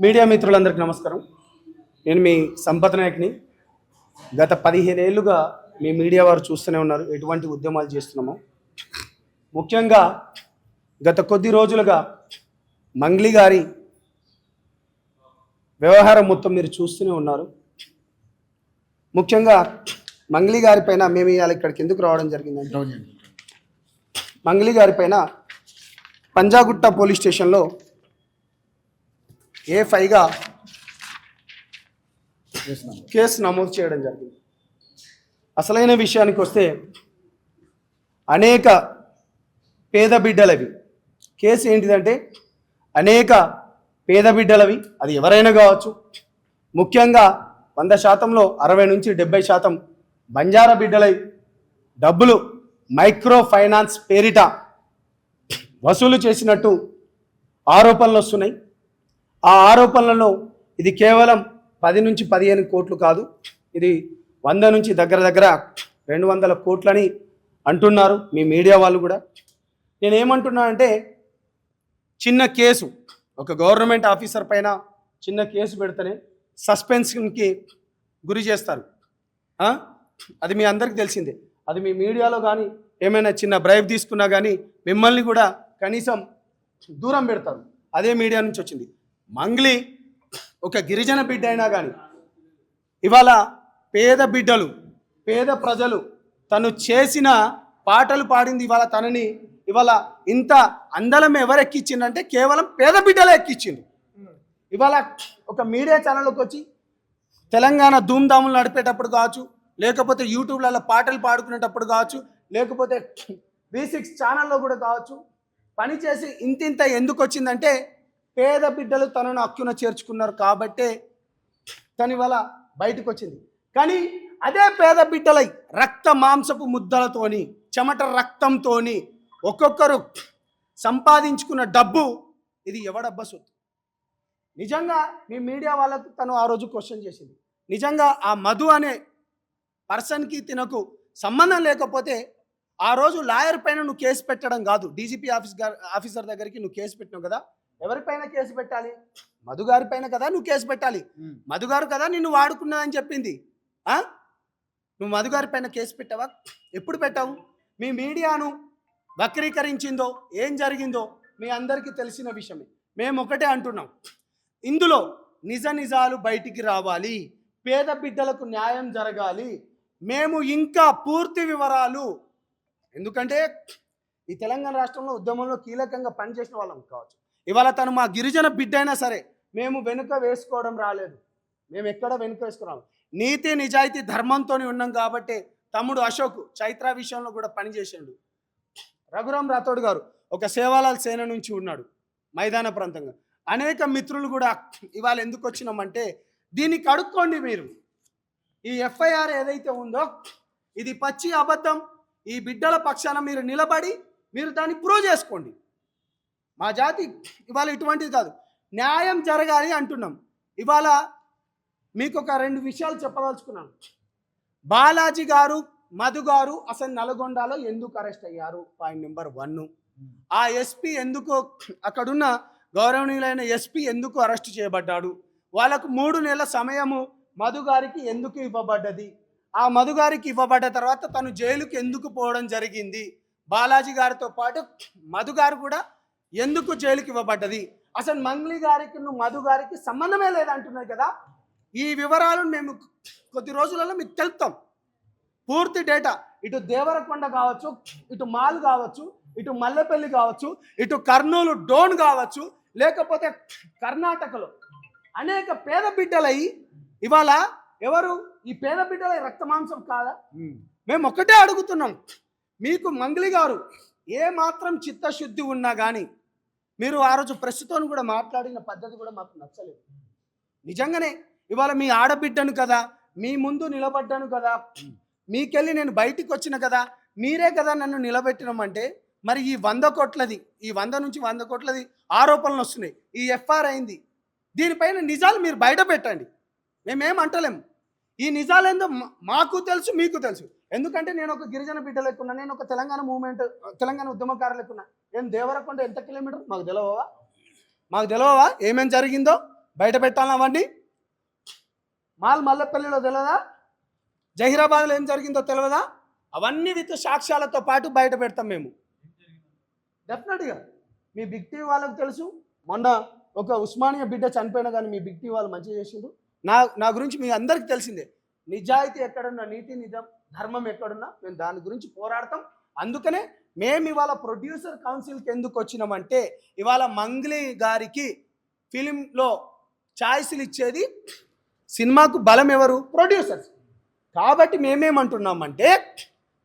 Media మిత్రులందరికీ నమస్కారం. నేను మీ సంపత్ నాయక్ని. గత 15 ఏళ్ళుగా మీ మీడియా వారు చూస్తూనే ఉన్నారు ఎటువంటి ఉద్యమాలు చేస్తున్నామో. ముఖ్యంగా గత కొద్ది రోజులుగా మంగ్లీ గారి వ్యవహారం మొత్తం మీరు చూస్తూనే ఉన్నారు. ముఖ్యంగా మంగ్లీ గారి పైన మేము ఇవాళ ఇక్కడికి ఎందుకు రావడం జరిగిందంటే, మంగ్లీ గారి పైన పంజాగుట్ట పోలీస్ స్టేషన్లో A5గా కేసు నమోదు చేయడం జరిగింది. అసలైన విషయానికి వస్తే అనేక పేద బిడ్డలవి కేసు ఏంటిదంటే, అనేక పేద బిడ్డలవి, అది ఎవరైనా కావచ్చు. ముఖ్యంగా 100%లో 60 నుంచి 70% బంజారా బిడ్డలవి డబ్బులు మైక్రో ఫైనాన్స్ పేరిట వసూలు చేసినట్టు ఆరోపణలు వస్తున్నాయి. ఆ ఆరోపణలలో ఇది కేవలం 10 నుంచి 15 కోట్లు కాదు, ఇది 100 నుంచి దగ్గర 200 కోట్లని అంటున్నారు మీ మీడియా వాళ్ళు కూడా. నేనేమంటున్నానంటే, చిన్న కేసు, ఒక గవర్నమెంట్ ఆఫీసర్ పైన చిన్న కేసు పెడితేనే సస్పెన్షన్కి గురి చేస్తారు. అది మీ అందరికీ తెలిసిందే. అది మీ మీడియాలో కానీ ఏమైనా చిన్న బ్రైబ్ తీసుకున్నా కానీ మిమ్మల్ని కూడా కనీసం దూరం పెడతారు. అదే మీడియా నుంచి వచ్చింది. మంగ్లీ ఒక గిరిజన బిడ్డ అయినా కానీ ఇవాళ పేద బిడ్డలు, పేద ప్రజలు తను చేసిన పాటలు పాడింది ఇవాళ తనని ఇవాళ ఇంత అందలం ఎవరు ఎక్కించిందంటే కేవలం పేద బిడ్డలే ఎక్కించింది. ఇవాళ ఒక మీడియా ఛానల్లోకి వచ్చి తెలంగాణ ధూమ్ధాములు నడిపేటప్పుడు కావచ్చు, లేకపోతే యూట్యూబ్లలో పాటలు పాడుకునేటప్పుడు కావచ్చు, లేకపోతే V6 ఛానల్లో కూడా కావచ్చు, పనిచేసి ఇంతింత ఎందుకు వచ్చిందంటే పేద బిడ్డలు తనను హక్కున చేర్చుకున్నారు కాబట్టే తను ఇవాళ బయటకు వచ్చింది. కానీ అదే పేద బిడ్డలై రక్త మాంసపు ముద్దలతోని, చెమట రక్తంతోని ఒక్కొక్కరు సంపాదించుకున్న డబ్బు ఇది ఎవడబ్బా సొత్తు? నిజంగా మీ మీడియా వాళ్ళకు తను ఆ రోజు క్వశ్చన్ చేసింది. నిజంగా ఆ మధు అనే పర్సన్కి తినకు సంబంధం లేకపోతే ఆ రోజు లాయర్ పైన నువ్వు కేసు పెట్టడం కాదు, డీజీపీ ఆఫీసర్ దగ్గరికి నువ్వు కేసు పెట్టినావు కదా, ఎవరిపైన కేసు పెట్టాలి? మధుగారి పైన కదా నువ్వు కేసు పెట్టాలి. మధుగారు కదా నిన్ను వాడుకున్నా అని చెప్పింది. నువ్వు మధుగారి పైన కేసు పెట్టావా? ఎప్పుడు పెట్టావు? మీ మీడియాను వక్రీకరించిందో ఏం జరిగిందో మీ అందరికీ తెలిసిన విషయమే. మేము ఒకటే అంటున్నాం, ఇందులో నిజాలు బయటికి రావాలి, పేద బిడ్డలకు న్యాయం జరగాలి. మేము ఇంకా పూర్తి వివరాలు, ఎందుకంటే ఈ తెలంగాణ రాష్ట్రంలో ఉద్యమంలో కీలకంగా పనిచేసిన వాళ్ళం కావచ్చు. ఇవాళ తను మా గిరిజన బిడ్డ అయినా సరే మేము వెనుక వేసుకోవడం రాలేదు. మేము ఎక్కడ వెనుక వేసుకున్నాము, నీతి నిజాయితీ ధర్మంతో ఉన్నాం కాబట్టి. తమ్ముడు అశోక్ చైత్ర విషయంలో కూడా పనిచేసాడు. రఘురామ్ రాథోడ్ గారు ఒక సేవాలాల్ సేన నుంచి ఉన్నాడు మైదాన ప్రాంతంగా. అనేక మిత్రులు కూడా ఇవాళ ఎందుకు వచ్చినామంటే, దీన్ని కడుక్కోండి మీరు. ఈ FIR ఏదైతే ఉందో ఇది పచ్చి అబద్ధం. ఈ బిడ్డల పక్షాన మీరు నిలబడి మీరు దాన్ని ప్రూవ్ చేసుకోండి. మా జాతి ఇవాళ ఇటువంటిది కాదు, న్యాయం జరగాలి అంటున్నాం. ఇవాళ మీకు ఒక 2 విషయాలు చెప్పదలుచుకున్నాను. బాలాజీ గారు, మధు గారు అసలు నల్గొండలో ఎందుకు అరెస్ట్ అయ్యారు? Point number 1. ఆ ఎస్పీ ఎందుకు, అక్కడున్న గౌరవనీయులైన ఎస్పీ ఎందుకు అరెస్ట్ చేయబడ్డాడు? వాళ్ళకు 3 నెలల సమయము మధు గారికి ఎందుకు ఇవ్వబడ్డది? ఆ మధు గారికి ఇవ్వబడ్డ తర్వాత తను జైలుకి ఎందుకు పోవడం జరిగింది? బాలాజీ గారితో పాటు మధు గారు కూడా ఎందుకు జైలుకి ఇవ్వబడ్డది? అసలు మంగ్లీ గారికి మధు గారికి సంబంధమే లేదంటున్నారు కదా. ఈ వివరాలను మేము కొద్ది రోజులలో మీకు తెలుపుతాం. పూర్తి డేటా, ఇటు దేవరకొండ కావచ్చు, ఇటు మాల్ కావచ్చు, ఇటు మల్లెపల్లి కావచ్చు, ఇటు కర్నూలు డోన్ కావచ్చు, లేకపోతే కర్ణాటకలో అనేక పేద బిడ్డలై ఇవాళ ఎవరు ఈ పేద బిడ్డలై రక్త మాంసం కాదా? మేము ఒక్కటే అడుగుతున్నాం, మీకు మంగ్లీ గారు ఏ మాత్రం చిత్తశుద్ధి ఉన్నా కానీ మీరు ఆ రోజు ప్రెస్తో కూడా మాట్లాడిన పద్ధతి కూడా మాకు నచ్చలేదు. నిజంగానే ఇవాళ మీ ఆడబిడ్డను కదా, మీ ముందు నిలబడ్డాను కదా, మీకెళ్ళి నేను బయటికి వచ్చిన కదా, మీరే కదా నన్ను నిలబెట్టినామంటే మరి ఈ 100 కోట్లది, ఈ 100 నుంచి 100 కోట్లది ఆరోపణలు వస్తున్నాయి. ఈ FIR అయింది, దీనిపైన నిజాలు మీరు బయట పెట్టండి. మేమేం అంటలేము. ఈ నిజాలేందో మాకు తెలుసు, మీకు తెలుసు. ఎందుకంటే నేను ఒక గిరిజన బిడ్డ లేకున్నా, నేను ఒక తెలంగాణ ఉద్యమకారు లేకున్నా. ఏం దేవరకొండ ఎంత కిలోమీటర్ మాకు తెలియవా? ఏమేం జరిగిందో బయట పెట్టాలా అవన్నీ? మాల్ మల్లెపల్లిలో తెలియదా? జహీరాబాద్లో ఏం జరిగిందో తెలియదా? అవన్నీ విత్ సాక్ష్యాలతో పాటు బయట పెడతాం మేము డెఫినెట్గా. మీ బిగ్ టీవీ వాళ్ళకు తెలుసు, మొన్న ఒక ఉస్మానియా బిడ్డ చనిపోయినా కానీ మీ బిగ్ టీవీ వాళ్ళు మంచిగా చేసిండ్రు. నా గురించి మీ అందరికీ తెలిసిందే. నిజాయితీ ఎక్కడున్నా, నీతి నిజం ధర్మం ఎక్కడున్నా మేము దాని గురించి పోరాడతాం. అందుకనే మేము ఇవాళ ప్రొడ్యూసర్ కౌన్సిల్కి ఎందుకు వచ్చినామంటే, ఇవాళ మంగ్లీ గారికి ఫిలింలో ఛాయిస్లు ఇచ్చేది సినిమాకు బలం ఎవరు? ప్రొడ్యూసర్స్. కాబట్టి మేమేమంటున్నామంటే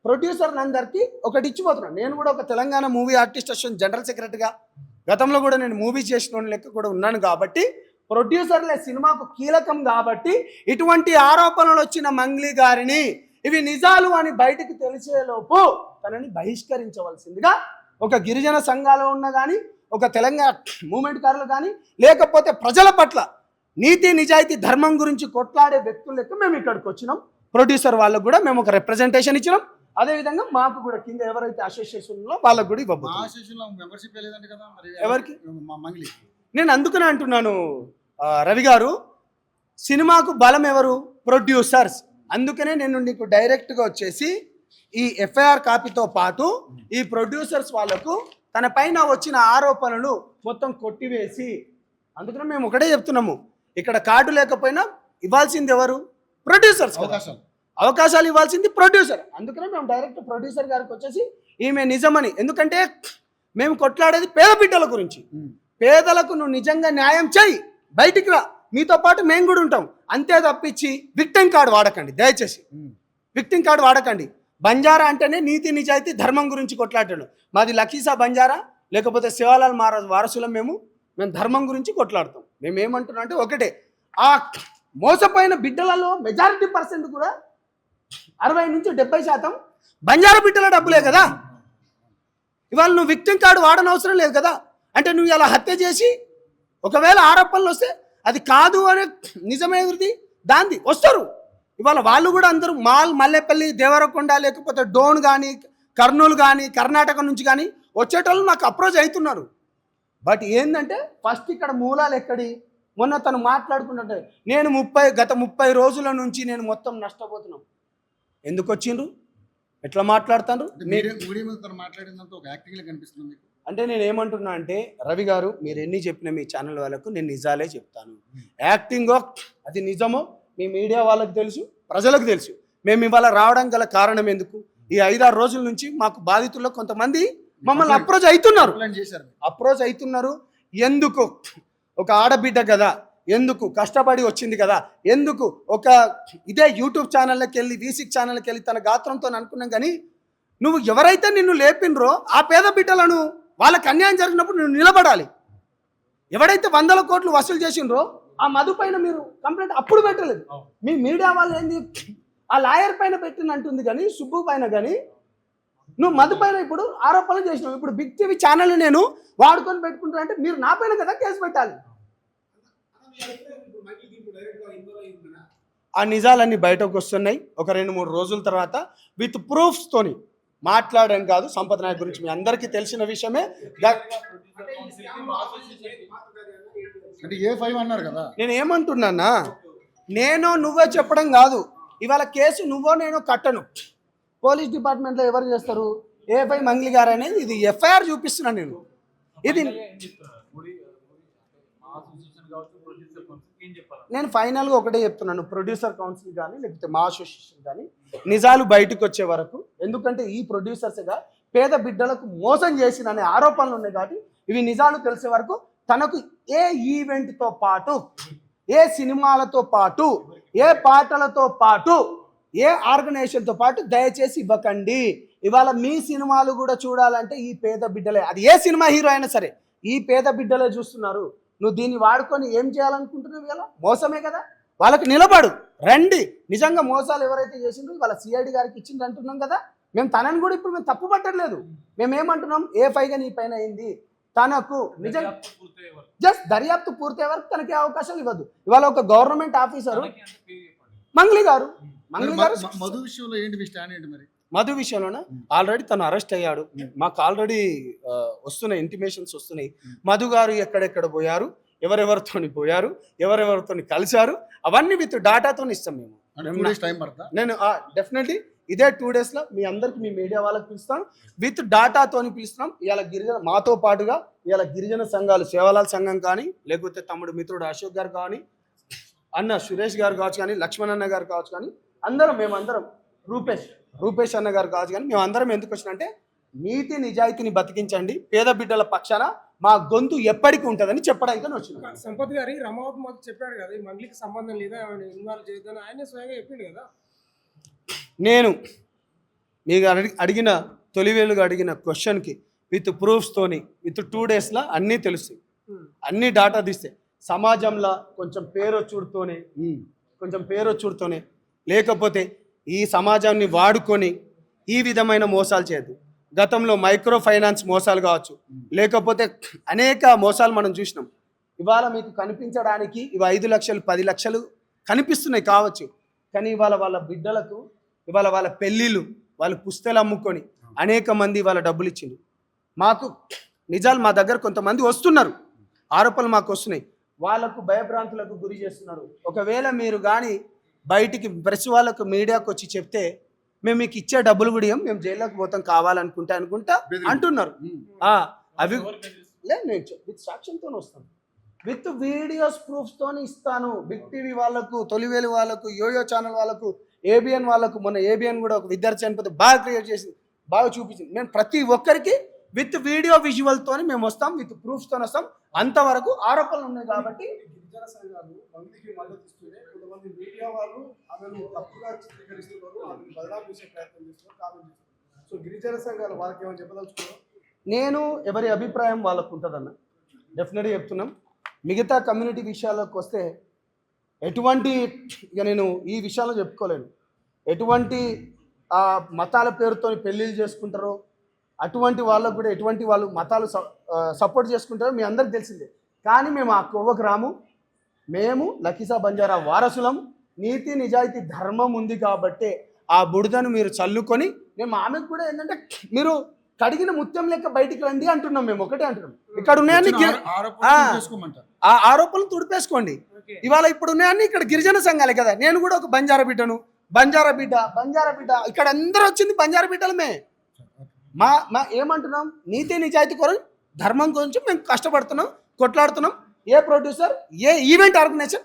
ప్రొడ్యూసర్ అందరికీ ఒకటి ఇచ్చిపోతున్నాను. నేను కూడా ఒక Telangana movie artist association general సెక్రటరీగా గతంలో కూడా నేను మూవీ చేసిన లెక్క కూడా ఉన్నాను. కాబట్టి ప్రొడ్యూసర్లే సినిమాకు కీలకం. కాబట్టి ఇటువంటి ఆరోపణలు వచ్చిన మంగ్లీ గారిని ఇవి నిజాలు అని బయటికి తెలిసేలోపు తనని బహిష్కరించవలసిందిగా ఒక గిరిజన సంఘాలు ఉన్న కానీ, ఒక తెలంగాణ మూమెంట్ కారులు కానీ, లేకపోతే ప్రజల పట్ల నీతి నిజాయితీ ధర్మం గురించి కొట్లాడే వ్యక్తులు లెక్క మేము ఇక్కడికి వచ్చినాం. ప్రొడ్యూసర్ వాళ్ళకు కూడా మేము ఒక రిప్రజెంటేషన్ ఇచ్చినాం. అదేవిధంగా మాకు కూడా కింద ఎవరైతే అసోసియేషన్లో వాళ్ళకు కూడా ఎవరికి నేను అందుకనే అంటున్నాను రవి గారు, సినిమాకు బలం ఎవరు? ప్రొడ్యూసర్స్. అందుకనే నేను నీకు డైరెక్ట్గా వచ్చేసి ఈ ఎఫ్ఐఆర్ కాపీతో పాటు ఈ ప్రొడ్యూసర్స్ వాళ్ళకు తన పైన వచ్చిన ఆరోపణలు మొత్తం కొట్టివేసి, అందుకనే మేము ఒకటే చెప్తున్నాము, ఇక్కడ కార్డు లేకపోయినా ఇవ్వాల్సింది ఎవరు? ప్రొడ్యూసర్స్. అవకాశాలు ఇవ్వాల్సింది ప్రొడ్యూసర్. అందుకనే మేము డైరెక్ట్ ప్రొడ్యూసర్ గారికి వచ్చేసి ఈమె నిజమని, ఎందుకంటే మేము కొట్లాడేది పేద బిడ్డల గురించి. పేదలకు నువ్వు నిజంగా న్యాయం చేయి, బయటికి రా, మీతో పాటు మేము కూడా ఉంటాం. అంతే తప్పించి విక్టిమ్ కార్డు వాడకండి, దయచేసి విక్టిమ్ కార్డు వాడకండి. బంజారా అంటేనే నీతి నిజాయితీ ధర్మం గురించి కొట్లాడాడు. మాది లకీసా బంజారా లేకపోతే శివాలాల్ మహారాజ్ వారసులం. మేము ధర్మం గురించి కొట్లాడతాం. మేము ఏమంటున్నాం అంటే ఒకటే, ఆ మోసపోయిన బిడ్డలలో మెజారిటీ పర్సెంట్ కూడా 60 నుంచి 70% బంజారా బిడ్డల డబ్బులే కదా. ఇవాళ నువ్వు విక్టిమ్ కార్డు వాడనవసరం లేదు కదా. అంటే నువ్వు ఇలా హత్య చేసి ఒకవేళ ఆరోపణలు వస్తే అది కాదు అనే నిజమేది దాంది వస్తారు. ఇవాళ వాళ్ళు కూడా అందరూ మల్లెపల్లి, దేవరకొండ, లేకపోతే డోన్ కానీ, కర్నూలు కానీ, కర్ణాటక నుంచి కానీ వచ్చేటోళ్ళు నాకు అప్రోచ్ అవుతున్నారు. బట్ ఏంటంటే ఫస్ట్ ఇక్కడ మూలాలు ఎక్కడి? మొన్న తను మాట్లాడుకున్నట్టే నేను గత 30 రోజుల నుంచి నేను మొత్తం నష్టపోతున్నాం. ఎందుకు వచ్చిండ్రు? ఎట్లా మాట్లాడతాను? అంటే నేను ఏమంటున్నా అంటే రవి గారు, మీరు ఎన్ని చెప్పినా మీ ఛానల్ వాళ్ళకు నేను నిజాలే చెప్తాను. యాక్టింగో అది నిజమో మీ మీడియా వాళ్ళకి తెలుసు, ప్రజలకు తెలుసు. మేము ఇవాళ రావడం గల కారణం ఎందుకు? ఈ 5-6 రోజుల నుంచి మాకు బాధితుల్లో కొంతమంది మమ్మల్ని అప్రోచ్ అవుతున్నారు. ఎందుకు? ఒక ఆడబిడ్డ కదా, ఎందుకు కష్టపడి వచ్చింది కదా, ఎందుకు ఒక ఇదే యూట్యూబ్ ఛానల్కి వెళ్ళి V6 ఛానల్కి వెళ్ళి తన గాత్రంతో అనుకున్నాం. కానీ నువ్వు ఎవరైతే నిన్ను లేపినరో ఆ పేద బిడ్డలను, వాళ్ళకి అన్యాయం జరిగినప్పుడు నువ్వు నిలబడాలి. ఎవడైతే 100 కోట్లు వసూలు చేసిండ్రో ఆ మధు పైన మీరు కంప్లైంట్ అప్పుడు పెట్టలేదు. మీ మీడియా వాళ్ళు ఏంది ఆ లాయర్ పైన పెట్టినంటుంది కానీ సుబ్బు పైన కానీ, నువ్వు మధు పైన ఇప్పుడు ఆరోపణలు చేసినావు. ఇప్పుడు బిగ్ టీవీ ఛానల్ నేను వాడుకొని పెట్టుకుంటా అంటే మీరు నా పైన కదా కేసు పెట్టాలి. ఆ నిజాలన్నీ బయటకు వస్తున్నాయి. ఒక 2-3 రోజుల తర్వాత విత్ ప్రూఫ్స్తోని మాట్లాడడం కాదు. సంపత్ నాయక్ గురించి మీ అందరికీ తెలిసిన విషయమే. నేను ఏమంటున్నానా, నువ్వే చెప్పడం కాదు. ఇవాళ కేసు నువ్వో నేనో కట్టను. పోలీస్ డిపార్ట్మెంట్లో ఎవరు చేస్తారు? A5 మంగ్లీ గారు అనేది ఇది ఎఫ్ఐఆర్ చూపిస్తున్నాను నేను. ఇది నేను ఫైనల్గా ఒకటే చెప్తున్నాను, ప్రొడ్యూసర్ కౌన్సిల్ కానీ లేకపోతే మా అసోసియేషన్ కానీ నిజాలు బయటకు వచ్చే వరకు, ఎందుకంటే ఈ ప్రొడ్యూసర్స్గా పేద బిడ్డలకు మోసం చేసిన అనే ఆరోపణలు ఉన్నాయి. కాబట్టి ఇవి నిజాలు తెలిసే వరకు తనకు ఏ ఈవెంట్తో పాటు, ఏ సినిమాలతో పాటు, ఏ పాటలతో పాటు, ఏ ఆర్గనైజేషన్తో పాటు దయచేసి ఇవ్వకండి. ఇవాళ మీ సినిమాలు కూడా చూడాలంటే ఈ పేద బిడ్డలే, అది ఏ సినిమా హీరో అయినా సరే ఈ పేద బిడ్డలే చూస్తున్నారు. నువ్వు దీన్ని వాడుకొని ఏం చేయాలనుకుంటున్నావు? ఇలా మోసమే కదా. వాళ్ళకి నిలబడు, రండి. నిజంగా మోసాలు ఎవరైతే చేసిండ్రో వాళ్ళ సిఐడి గారికి ఇచ్చింది అంటున్నాం కదా. మేము తనని కూడా ఇప్పుడు మేము తప్పు పట్టట్లేదు. మేమేమంటున్నాం, A5గా నీ పైన అయింది, తనకు నిజంగా జస్ట్ దర్యాప్తు పూర్తయ్యే వరకు తనకి అవకాశాలు ఇవ్వద్దు. ఇవాళ ఒక గవర్నమెంట్ ఆఫీసరు మంగ్లీ గారు మధు విషయంలో ఏంటి మీ స్టాండ్ ఏంటి? మరి మధు విషయంలోనే ఆల్రెడీ తను అరెస్ట్ అయ్యాడు. మాకు ఆల్రెడీ వస్తున్నాయి, ఇంటిమేషన్స్ వస్తున్నాయి. మధు గారు ఎక్కడెక్కడ పోయారు, ఎవరెవరితోని పోయారు, ఎవరెవరితోని కలిశారు, అవన్నీ విత్ డాటాతో ఇస్తాం మేము. అంటే 2 days టైం పడతా? నేను డెఫినెట్లీ ఇదే 2 daysలో మీ అందరికి మీ మీడియా వాళ్ళకి పిలుస్తాను, విత్ డాటాతోని పిలుస్తున్నాం. ఇవాళ గిరిజన మాతో పాటుగా ఇవాళ గిరిజన సంఘాలు, సేవలాల్ సంఘం కానీ, లేకపోతే తమ్ముడు మిత్రుడు అశోక్ గారు కానీ, అన్న సురేష్ గారు కావచ్చు కానీ, లక్ష్మణ్ అన్న గారు కావచ్చు కానీ, మేమందరం రూపేష్ అన్న గారు కావచ్చు కానీ, మేమందరం ఎందుకు వచ్చినంటే నీతి నిజాయితీని బతికించండి, పేద బిడ్డల పక్షాన మా గొంతు ఎప్పటికీ ఉంటుందని చెప్పడానికి వచ్చిన. సంపత్ గారి రమావత్ మాకు చెప్పాడు కదా, ఈ మండలికి సంబంధం లేదా, ఇన్వాల్వ్ చేయొద్దని ఆయనే స్వయంగా చెప్పిండు కదా. నేను మీకు అడిగిన తొలివేలుగా అడిగిన క్వశ్చన్కి విత్ ప్రూఫ్స్తోని విత్ 2 daysలో అన్నీ తెలుస్తాయి, అన్ని డాటా తీస్తే సమాజంలో కొంచెం పేరొచ్చుడుతోనే లేకపోతే ఈ సమాజాన్ని వాడుకొని ఈ విధమైన మోసాలు చేయద్దు. గతంలో మైక్రో ఫైనాన్స్ మోసాలు కావచ్చు, లేకపోతే అనేక మోసాలు మనం చూసినాం. ఇవాళ మీకు కనిపించడానికి ఇవి 5 లక్షలు 10 లక్షలు కనిపిస్తున్నాయి కావచ్చు, కానీ ఇవాళ వాళ్ళ బిడ్డలకు ఇవాళ వాళ్ళ పెళ్ళిళ్ళు వాళ్ళు పుస్తలు అమ్ముకొని అనేక మంది వాళ్ళ డబ్బులు ఇచ్చింది. మాకు నిజాలు మా దగ్గర కొంతమంది వస్తున్నారు, ఆరోపణలు మాకు వస్తున్నాయి, వాళ్ళకు భయభ్రాంతులకు గురి చేస్తున్నారు. ఒకవేళ మీరు కానీ బయటికి ప్రెస్ వాళ్ళకు మీడియాకు వచ్చి చెప్తే మేము మీకు ఇచ్చే డబ్బులు కూడా ఇవ్వం, మేము జైల్లోకి పోతాం కావాలనుకుంటా అంటున్నారు. అవి లేదు, నేను విత్ సాక్ష్యంతో వస్తాను, విత్ వీడియోస్ ప్రూఫ్స్తో ఇస్తాను. బిగ్ టీవీ వాళ్ళకు, తొలివేలు వాళ్ళకు, యోయో ఛానల్ వాళ్ళకు, ఏబిఎన్ వాళ్ళకు, మొన్న ఏబిఎన్ కూడా ఒక విద్యార్థి చనిపోతే బాగా క్రియేట్ చేసి బాగా చూపించింది. మేము ప్రతి ఒక్కరికి విత్ వీడియో విజువల్తో మేము వస్తాం, విత్ ప్రూఫ్స్తో వస్తాం. అంతవరకు ఆరోపణలు ఉన్నాయి కాబట్టి గిరిజన సంఘాలు మందికి మద్దతు ఇస్తూనే కొంతమంది మీడియా వాళ్ళు ఆమెను తప్పుగా చిత్రీకరిస్తున్నారు, ఆమెను బదనాం చేసే ప్రయత్నం చేస్తున్నారు, కామెంట్ చేస్తున్నారు. సో గిరిజన సంఘాలు వాళ్ళకి ఏమైనా చెప్పదలుచుకున్నారు? నేను ఎవరి అభిప్రాయం వాళ్ళకు ఉంటుందన్న డెఫినెట్గా చెప్తున్నాం. మిగతా కమ్యూనిటీ విషయాలకు వస్తే ఎటువంటి ఇక నేను ఈ విషయాల్లో చెప్పుకోలేను, ఎటువంటి మతాల పేరుతో పెళ్ళిళ్ళు చేసుకుంటారో అటువంటి వాళ్ళకు కూడా ఎటువంటి వాళ్ళు మతాలు సపోర్ట్ చేసుకుంటారో మీ అందరికి తెలిసిందే. కానీ మేము ఆ కోవకు రాము, మేము లకీసా బంజారా వారసులం. నీతి నిజాయితీ ధర్మం ఉంది కాబట్టి ఆ బుడదను మీరు చల్లుకొని, మేము ఆమెకు కూడా ఏంటంటే మీరు కడిగిన ముత్యం లెక్క బయటికి రండి అంటున్నాం. మేము ఒకటే అంటున్నాం, ఇక్కడ ఉన్నాయని ఆ ఆరోపణలు తుడిపేసుకోండి. ఇవాళ ఇప్పుడు ఉన్నాయని ఇక్కడ గిరిజన సంఘాలే కదా, నేను కూడా ఒక బంజారా బిడ్డను, బంజారా బిడ్డ ఇక్కడ అందరూ వచ్చింది బంజారా బిడ్డలమే. మా ఏమంటున్నాం, నీతి నిజాయితీ కొరకు ధర్మం గురించి మేము కష్టపడుతున్నాం, కొట్లాడుతున్నాం. ఏ ప్రొడ్యూసర్, ఏ ఈవెంట్ ఆర్గనైజేషన్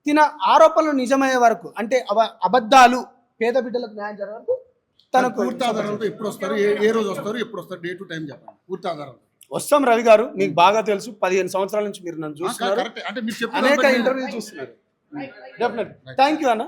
తిన ఆరోపణలు నిజమయ్యే వరకు, అంటే అబద్ధాలు పేద బిడ్డలకు న్యాయం జరిగే వరకు తనకు పూర్తి ఆధారాలతో ఎప్పుడు వస్తారు, ఏ రోజు వస్తారు, ఎప్పుడు వస్తారు, డే టు టైం చెప్పండి పూర్తి ఆధారాలు. వస్తాం రవి గారు, మీకు బాగా తెలుసు, 15 సంవత్సరాల నుంచి మీరు నన్ను చూస్తున్నారు, అంటే మీరు అనేక ఇంటర్వ్యూలు చూస్తున్నారు. డెఫినెట్ థ్యాంక్ యూ అన్న.